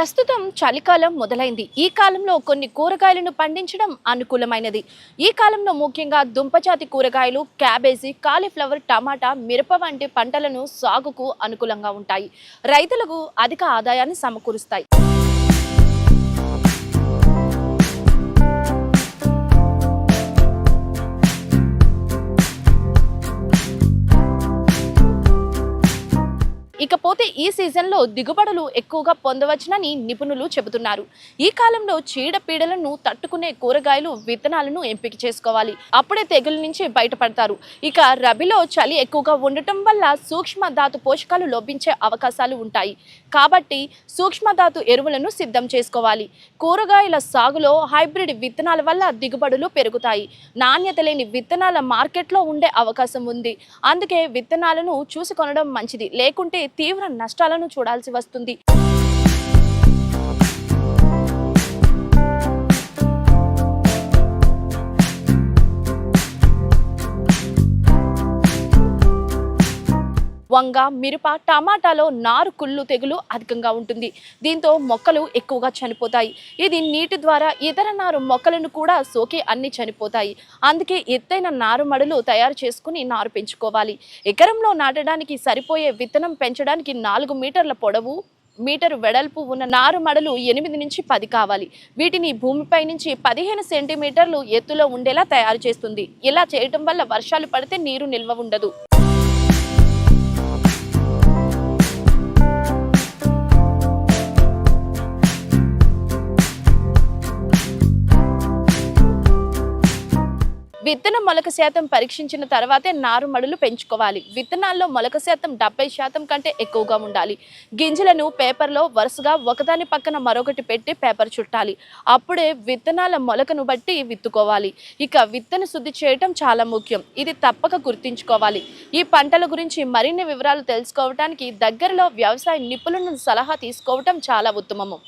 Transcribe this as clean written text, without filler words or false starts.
ప్రస్తుతం చలికాలం మొదలైంది. ఈ కాలంలో కొన్ని కూరగాయలను పండించడం అనుకూలమైనది. ఈ కాలంలో ముఖ్యంగా దుంపజాతి కూరగాయలు, క్యాబేజీ, కాలీఫ్లవర్, టమాటా, మిరప వంటి పంటలను సాగుకు అనుకూలంగా ఉంటాయి. రైతులకు అధిక ఆదాయాన్ని సమకూరుస్తాయి. ఇకపోతే ఈ సీజన్లో దిగుబడులు ఎక్కువగా పొందవచ్చునని నిపుణులు చెబుతున్నారు. ఈ కాలంలో చీడపీడలను తట్టుకునే కూరగాయలు, విత్తనాలను ఎంపిక చేసుకోవాలి. అప్పుడే తెగుల నుంచి బయటపడతారు. ఇక రబీలో చలి ఎక్కువగా ఉండటం వల్ల సూక్ష్మ ధాతు పోషకాలు లోపించే అవకాశాలు ఉంటాయి. కాబట్టి సూక్ష్మధాతు ఎరువులను సిద్ధం చేసుకోవాలి. కూరగాయల సాగులో హైబ్రిడ్ విత్తనాల వల్ల దిగుబడులు పెరుగుతాయి. నాణ్యత లేని విత్తనాల మార్కెట్లో ఉండే అవకాశం ఉంది. అందుకే విత్తనాలను చూసి కొనడం మంచిది. లేకుంటే తీవ్ర నష్టాలను చూడాల్సి వస్తుంది. వంగ, మిరప, టమాటాలో నారు కుళ్ళు తెగులు అధికంగా ఉంటుంది. దీంతో మొక్కలు ఎక్కువగా చనిపోతాయి. ఇది నీటి ద్వారా ఇతర నారు మొక్కలను కూడా సోకి అన్ని చనిపోతాయి. అందుకే ఎత్తైన నారుమడులు తయారు చేసుకుని నారు పెంచుకోవాలి. ఎకరంలో నాటడానికి సరిపోయే విత్తనం పెంచడానికి 4 మీటర్ల పొడవు, మీటరు వెడల్పు ఉన్న నారుమడలు 8 నుంచి 10 కావాలి. వీటిని భూమిపై నుంచి 15 సెంటీమీటర్లు ఎత్తులో ఉండేలా తయారు చేస్తుంది. ఇలా చేయటం వల్ల వర్షాలు పడితే నీరు నిల్వ ఉండదు. విత్తనం మొలక శాతం పరీక్షించిన తర్వాతే నారుమడులు పెంచుకోవాలి. విత్తనాల్లో మొలక శాతం 70% కంటే ఎక్కువగా ఉండాలి. గింజలను పేపర్లో వరుసగా ఒకదాని పక్కన మరొకటి పెట్టి పేపర్ చుట్టాలి. అప్పుడే విత్తనాల మొలకను బట్టి విత్తుకోవాలి. ఇక విత్తన శుద్ధి చేయటం చాలా ముఖ్యం. ఇది తప్పక గుర్తుంచుకోవాలి. ఈ పంటల గురించి మరిన్ని వివరాలు తెలుసుకోవడానికి దగ్గరలో వ్యవసాయ నిపుణుల సలహా తీసుకోవటం చాలా ఉత్తమము.